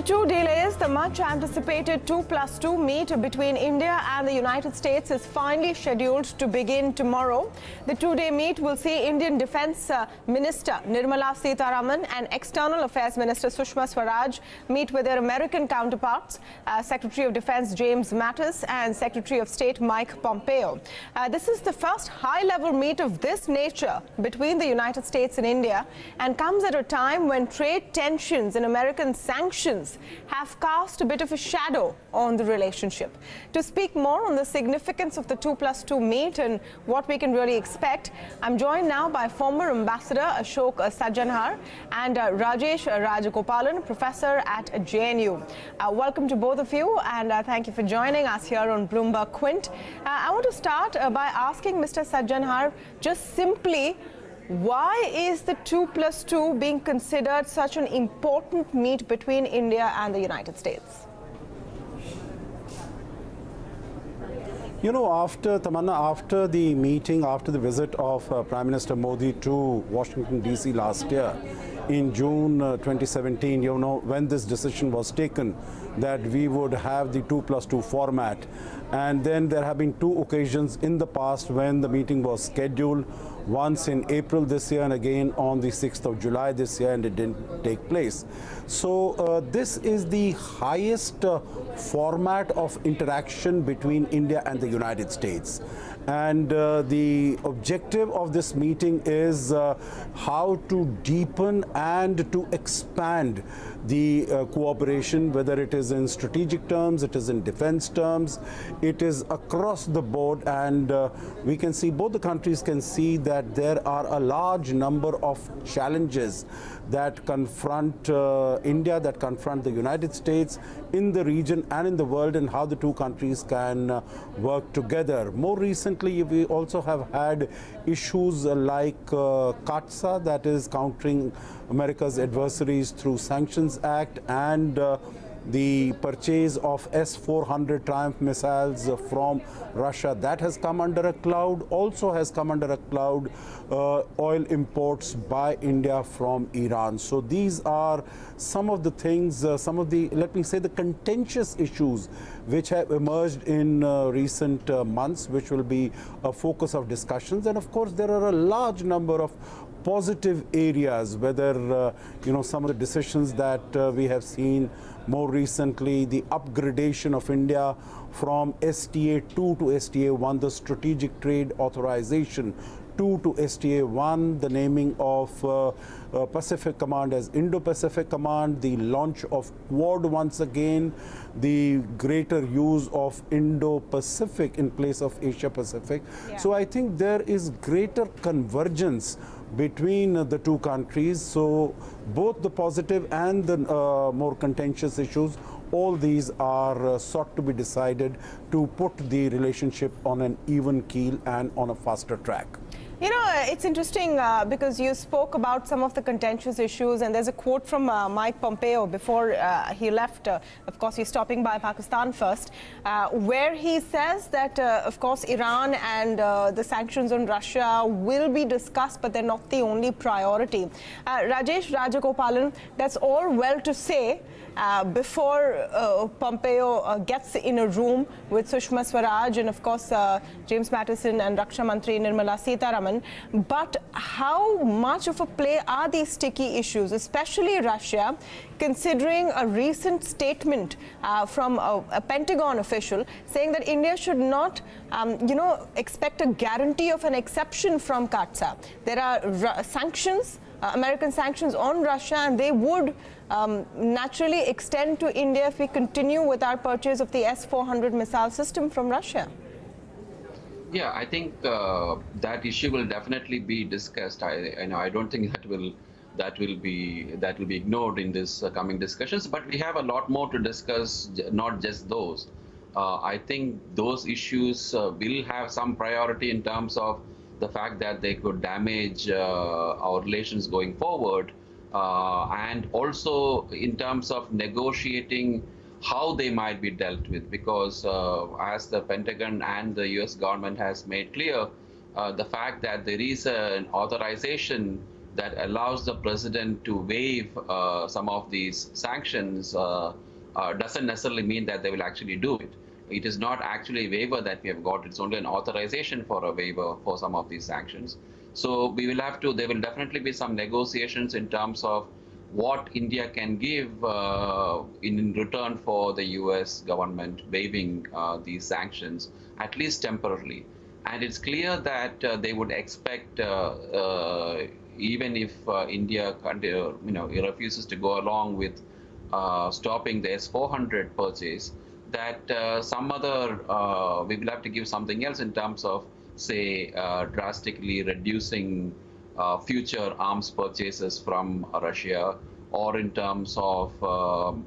After 2 delays, the much-anticipated 2+2 meet between India and the United States is finally scheduled to begin tomorrow. The two-day meet will see Indian Defence Minister Nirmala Sitharaman and External Affairs Minister Sushma Swaraj meet with their American counterparts, Secretary of Defence James Mattis and Secretary of State Mike Pompeo. This is the first high-level meet of this nature between the United States and India and comes at a time when trade tensions and American sanctions have cast a bit of a shadow on the relationship. To speak more on the significance of the 2+2 meet and what we can really expect, I'm joined now by former Ambassador Ashok Sajjanhar and Rajesh Rajagopalan, Professor at JNU. Welcome to both of you and thank you for joining us here on Bloomberg Quint. I want to start by asking Mr. Sajjanhar just simply, why is the 2+2 being considered such an important meet between India and the United States? You know, after the meeting, after the visit of Prime Minister Modi to Washington, D.C. last year, in June 2017, you know, when this decision was taken that we would have the 2+2 format, and then there have been two occasions in the past when the meeting was scheduled, once in April this year and again on the 6th of July this year, and it didn't take place. So this is the highest format of interaction between India and the United States. And the objective of this meeting is how to deepen and to expand the cooperation, whether it is in strategic terms, it is in defense terms, it is across the board, and we can see, both the countries can see that there are a large number of challenges that confront India, that confront the United States in the region and in the world, and how the two countries can work together. More recently, we also have had issues like CAATSA, that is countering America's adversaries through Sanctions Act, and the purchase of S-400 Triumph missiles from Russia. That has come under a cloud. Also has come under a cloud oil imports by India from Iran. So these are some of the things, some of the, let me say, the contentious issues which have emerged in recent months, which will be a focus of discussions. And of course, there are a large number of positive areas, whether you know, some of the decisions that we have seen more recently, the upgradation of India from STA-2 to STA-1, the Strategic Trade Authorization 2 to STA-1, the naming of Pacific Command as Indo-Pacific Command, the launch of Quad once again, the greater use of Indo-Pacific in place of Asia-Pacific. Yeah. So I think there is greater convergence between the two countries. So both the positive and the more contentious issues, all these are sought to be decided to put the relationship on an even keel and on a faster track. You know, it's interesting because you spoke about some of the contentious issues, and there's a quote from Mike Pompeo before he left. Of course, he's stopping by Pakistan first, where he says that, of course, Iran and the sanctions on Russia will be discussed, but they're not the only priority. Rajesh Rajagopalan, that's all well to say before Pompeo gets in a room with Sushma Swaraj and, of course, James Mattis and Raksha Mantri Nirmala Sitharaman. But how much of a play are these sticky issues, especially Russia, considering a recent statement from a Pentagon official saying that India should not, you know, expect a guarantee of an exception from CAATSA. There are sanctions, American sanctions on Russia, and they would naturally extend to India if we continue with our purchase of the S-400 missile system from Russia. Yeah, I think that issue will definitely be discussed. I don't think that will be ignored in this coming discussions. But we have a lot more to discuss, not just those. I think those issues will have some priority in terms of the fact that they could damage our relations going forward, and also in terms of negotiating how they might be dealt with, because as the Pentagon and the US government has made clear, the fact that there is an authorization that allows the president to waive some of these sanctions doesn't necessarily mean that they will actually do it. It is not actually a waiver that we have got. It's only an authorization for a waiver for some of these sanctions. So we will have to, there will definitely be some negotiations in terms of what India can give in return for the U.S. government waiving these sanctions, at least temporarily. And it's clear that they would expect, even if India refuses to go along with stopping the S-400 purchase, that some other, we will have to give something else in terms of, say, drastically reducing future arms purchases from Russia, or in terms of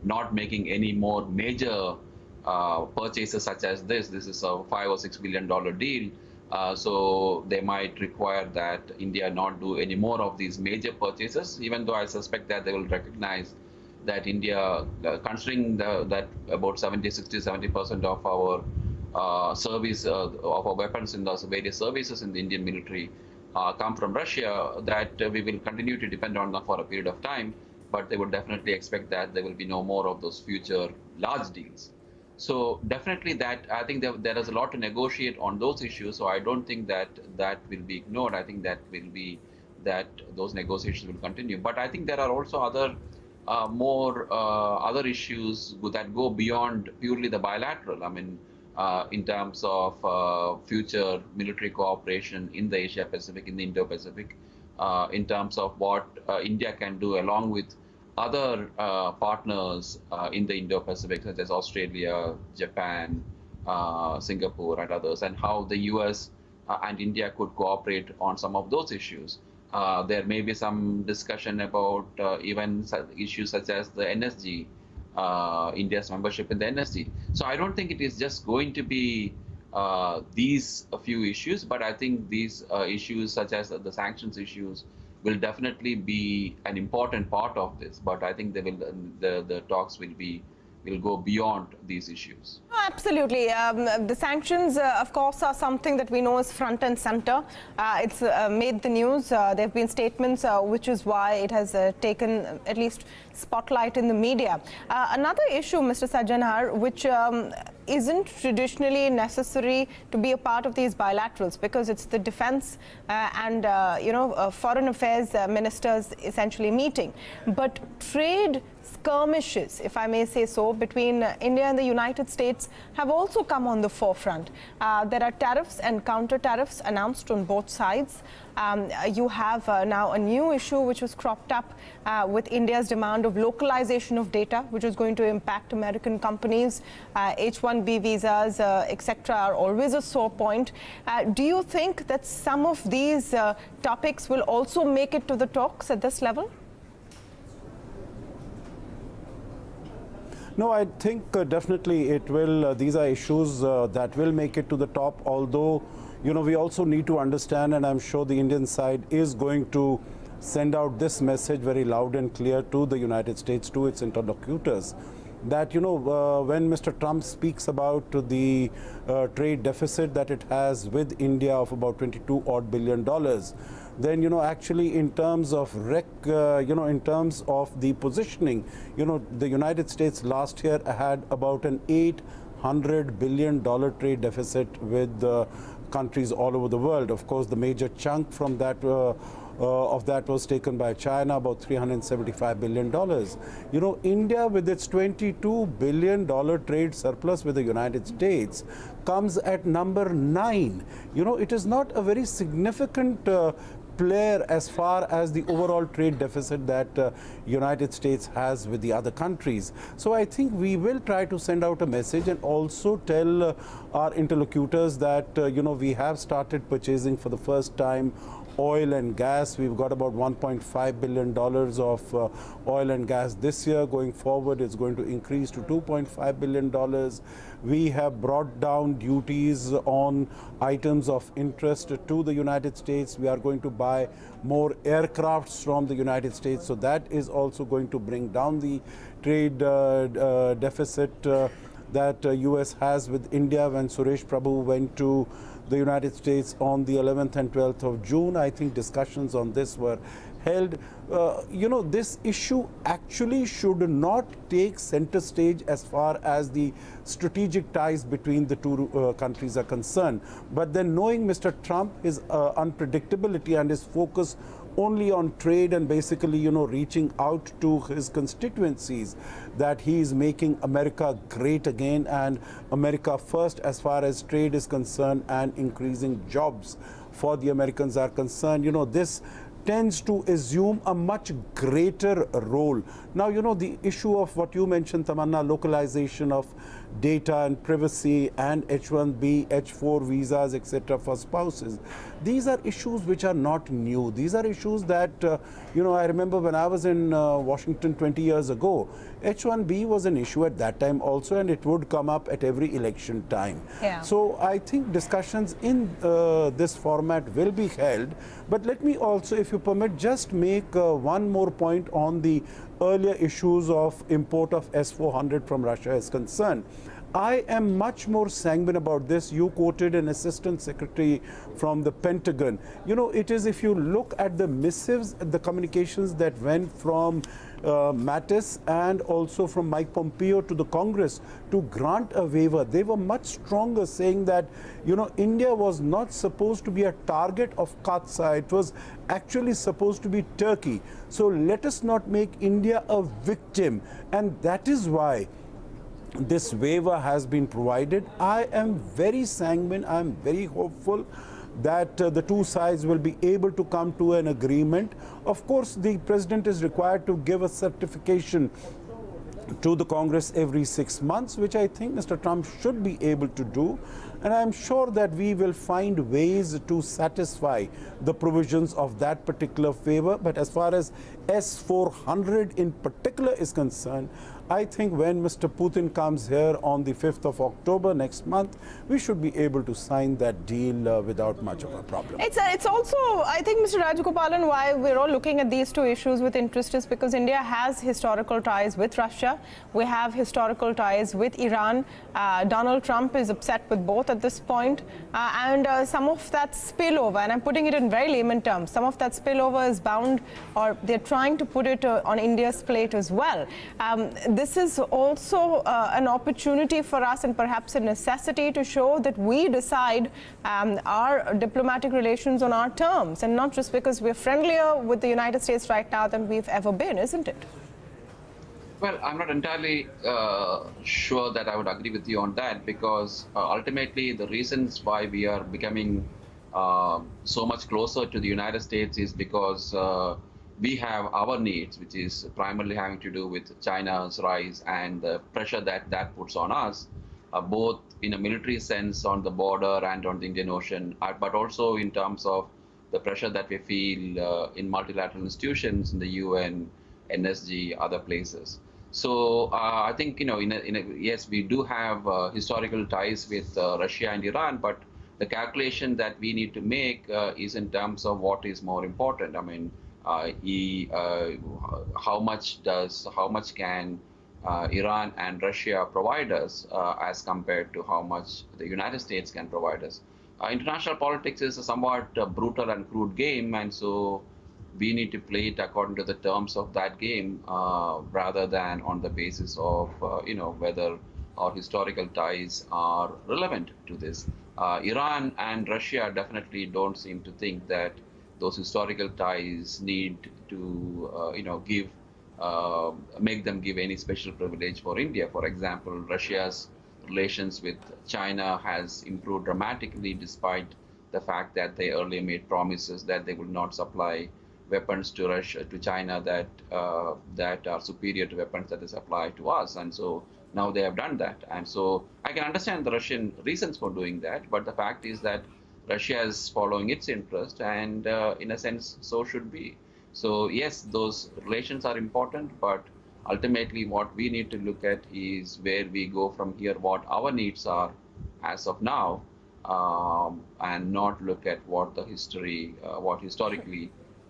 not making any more major purchases such as this. This is a $5 or $6 billion deal. So they might require that India not do any more of these major purchases, even though I suspect that they will recognize that India, considering that about 70% of our service of our weapons in those various services in the Indian military come from Russia, that we will continue to depend on them for a period of time, but they would definitely expect that there will be no more of those future large deals. So definitely that, I think there is a lot to negotiate on those issues, so I don't think that that will be ignored. I think that will be, that those negotiations will continue. But I think there are also other other issues that go beyond purely the bilateral. I mean, in terms of future military cooperation in the Asia-Pacific, in the Indo-Pacific, in terms of what India can do along with other partners in the Indo-Pacific, such as Australia, Japan, Singapore, and others, and how the U.S. And India could cooperate on some of those issues. There may be some discussion about even issues such as the NSG, India's membership in the NSG. So I don't think it is just going to be these a few issues, but I think these issues such as the sanctions issues will definitely be an important part of this. But I think they will, the talks will go beyond these issues. No, absolutely. The sanctions, of course, are something that we know is front and center. It's made the news. There have been statements, which is why it has taken at least spotlight in the media. Another issue, Mr. Sajjanhar, which isn't traditionally necessary to be a part of these bilaterals, because it's the defense and foreign affairs ministers essentially meeting. But trade skirmishes, if I may say so, between India and the United States have also come on the forefront. There are tariffs and counter tariffs announced on both sides. You have now a new issue which was cropped up with India's demand of localization of data, which is going to impact American companies. H-1B visas, etc., are always a sore point. Do you think that some of these topics will also make it to the talks at this level? No, I think definitely it will. These are issues that will make it to the top, although, we also need to understand, and I'm sure the Indian side is going to send out this message very loud and clear to the United States, to its interlocutors, that, when Mr. Trump speaks about the trade deficit that it has with India of about $22 billion, then, actually in terms of in terms of the positioning, the United States last year had about an $800 billion trade deficit with countries all over the world. Of course, the major chunk from that of that was taken by China, about $375 billion. India, with its $22 billion trade surplus with the United States, comes at number 9. It is not a very significant player as far as the overall trade deficit that United States has with the other countries. So I think we will try to send out a message and also tell our interlocutors that we have started purchasing for the first time oil and gas. We've got about $1.5 billion of oil and gas this year. Going forward, it's going to increase to $2.5 billion. We have brought down duties on items of interest to the United States. We are going to buy more aircrafts from the United States. So that is also going to bring down the trade deficit that U.S. has with India. When Suresh Prabhu went to the United States on the 11th and 12th of June, I think discussions on this were held, this issue actually should not take center stage as far as the strategic ties between the two countries are concerned. But then knowing Mr. Trump, his unpredictability and his focus only on trade and basically, reaching out to his constituencies, that he is making America great again and America first as far as trade is concerned and increasing jobs for the Americans are concerned. This tends to assume a much greater role. Now, the issue of what you mentioned, Tamanna, localization of data and privacy and H-1B, H-4 visas, etc. for spouses. These are issues which are not new. These are issues that, I remember when I was in Washington 20 years ago, H-1B was an issue at that time also, and it would come up at every election time. Yeah. So I think discussions in this format will be held. But let me also, if you permit, just make one more point on the earlier issues of import of S-400 from Russia is concerned. I am much more sanguine about this. You quoted an assistant secretary from the Pentagon. It is, if you look at the missives, the communications that went from Mattis and also from Mike Pompeo to the Congress to grant a waiver, they were much stronger, saying that, India was not supposed to be a target of Katsa. It was actually supposed to be Turkey. So let us not make India a victim. And that is why this waiver has been provided. I am very sanguine, I am very hopeful that the two sides will be able to come to an agreement. Of course, the president is required to give a certification to the Congress every 6 months, which I think Mr. Trump should be able to do. And I'm sure that we will find ways to satisfy the provisions of that particular waiver. But as far as S-400 in particular is concerned, I think when Mr. Putin comes here on the 5th of October next month, we should be able to sign that deal without much of a problem. It's also, I think, Mr. Rajagopalan, why we're all looking at these two issues with interest is because India has historical ties with Russia. We have historical ties with Iran. Donald Trump is upset with both at this point. And some of that spillover, and I'm putting it in very layman terms, some of that spillover is bound, or they're trying to put it on India's plate as well. This is also an opportunity for us and perhaps a necessity to show that we decide our diplomatic relations on our terms and not just because we're friendlier with the United States right now than we've ever been, isn't it? Well, I'm not entirely sure that I would agree with you on that, because ultimately the reasons why we are becoming so much closer to the United States is because we have our needs, which is primarily having to do with China's rise and the pressure that puts on us, both in a military sense on the border and on the Indian Ocean, but also in terms of the pressure that we feel in multilateral institutions, in the UN, NSG, other places. So I think, yes, we do have historical ties with Russia and Iran, but the calculation that we need to make is in terms of what is more important. I mean, how much can Iran and Russia provide us as compared to how much the United States can provide us. International politics is a somewhat brutal and crude game, and so we need to play it according to the terms of that game rather than on the basis of whether our historical ties are relevant to this. Iran and Russia definitely don't seem to think that those historical ties need to make them give any special privilege for India. For example, Russia's relations with China has improved dramatically despite the fact that they earlier made promises that they would not supply weapons to China that are superior to weapons that they supply to us. And so now they have done that. And so I can understand the Russian reasons for doing that, but the fact is that Russia is following its interest, and in a sense, so should we. So yes, those relations are important, but ultimately what we need to look at is where we go from here, what our needs are as of now, and not look at what historically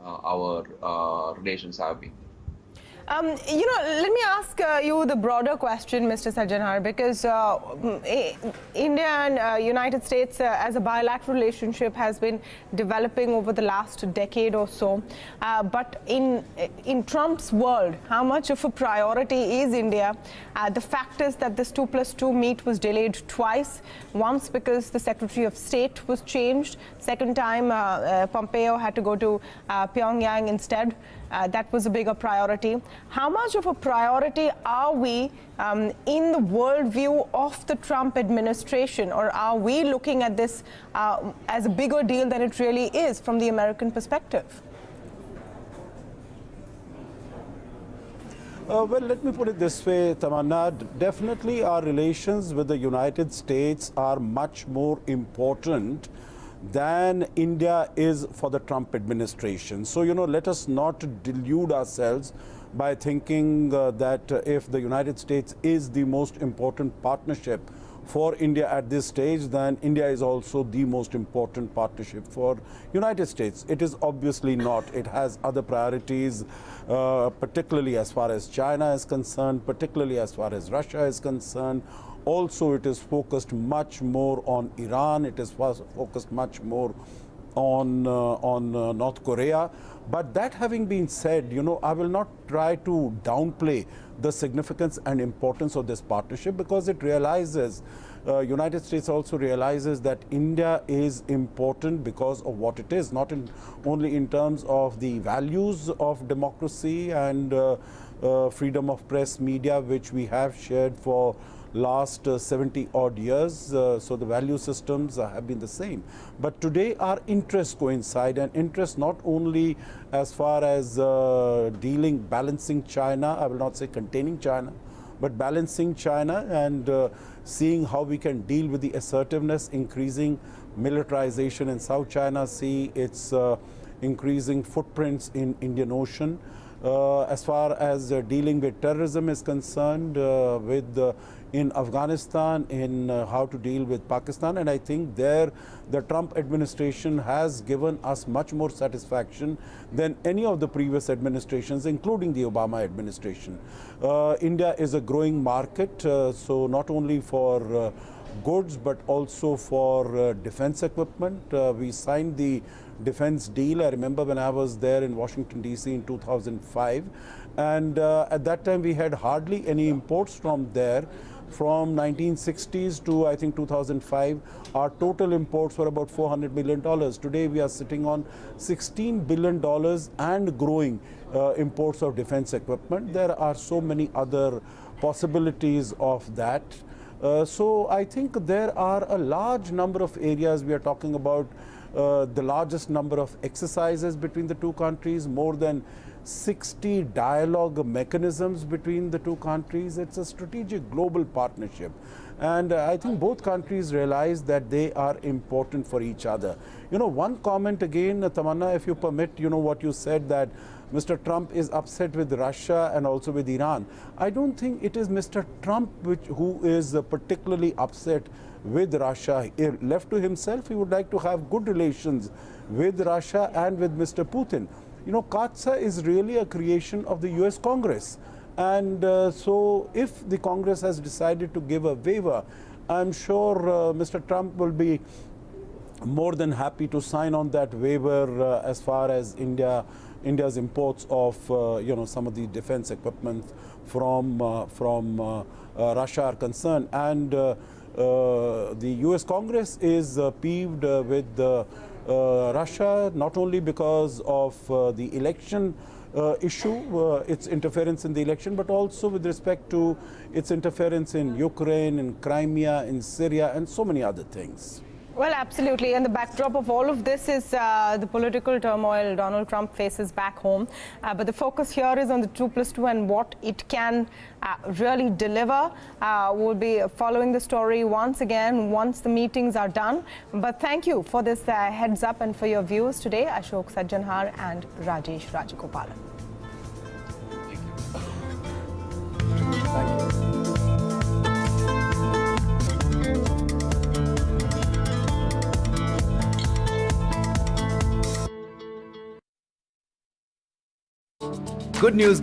our relations have been. Let me ask you the broader question, Mr. Sajjanhar, because India and United States as a bilateral relationship has been developing over the last decade or so. But in Trump's world, how much of a priority is India? The fact is that this 2+2 meet was delayed twice. Once because the Secretary of State was changed. Second time, Pompeo had to go to Pyongyang instead. That was a bigger priority. How much of a priority are we in the worldview of the Trump administration, or are we looking at this as a bigger deal than it really is from the American perspective? Well, let me put it this way, Tamanna. Definitely our relations with the United States are much more important than India is for the Trump administration. So, let us not delude ourselves by thinking that if the United States is the most important partnership for India at this stage, then India is also the most important partnership for United States. It is obviously not. It has other priorities, particularly as far as China is concerned, particularly as far as Russia is concerned. Also, it is focused much more on Iran. It is focused much more on North Korea. But that having been said, I will not try to downplay the significance and importance of this partnership, because it realizes, United States also realizes that India is important because of what it is, not only in terms of the values of democracy and freedom of press, media, which we have shared for last 70 odd years, so the value systems have been the same. But today our interests coincide, and interests not only as far as balancing China, I will not say containing China, but balancing China and seeing how we can deal with the assertiveness, increasing militarization in South China Sea, its increasing footprints in Indian Ocean. As far as dealing with terrorism is concerned, in Afghanistan, in how to deal with Pakistan, and I think there the Trump administration has given us much more satisfaction than any of the previous administrations, including the Obama administration. India is a growing market, so not only for goods but also for defense equipment. We signed the defense deal. I remember when I was there in Washington, D.C. in 2005, and at that time we had hardly any imports from there. From 1960s to I think 2005, our total imports were about $400 million. Today we are sitting on $16 billion and growing imports of defense equipment. There are so many other possibilities of that. So I think there are a large number of areas. We are talking about the largest number of exercises between the two countries, more than 60 dialogue mechanisms between the two countries. It's a strategic global partnership. And I think both countries realize that they are important for each other. One comment again, Tamanna, if you permit, what you said, that Mr. Trump is upset with Russia and also with Iran. I don't think it is Mr. Trump who is particularly upset with Russia. If left to himself, he would like to have good relations with Russia and with Mr. Putin. CAATSA is really a creation of the U.S. Congress. And so if the Congress has decided to give a waiver, I'm sure Mr. Trump will be more than happy to sign on that waiver as far as India's imports of some of the defense equipment from Russia are concerned. And the U.S. Congress is peeved with Russia, not only because of the election issue, its interference in the election, but also with respect to its interference in Ukraine, in Crimea, in Syria, and so many other things. Well, absolutely. And the backdrop of all of this is the political turmoil Donald Trump faces back home. But the focus here is on the 2+2 and what it can really deliver. We'll be following the story once again once the meetings are done. But thank you for this heads up and for your views today, Ashok Sajjanhar and Rajesh Rajagopalan. Thank you. Good news.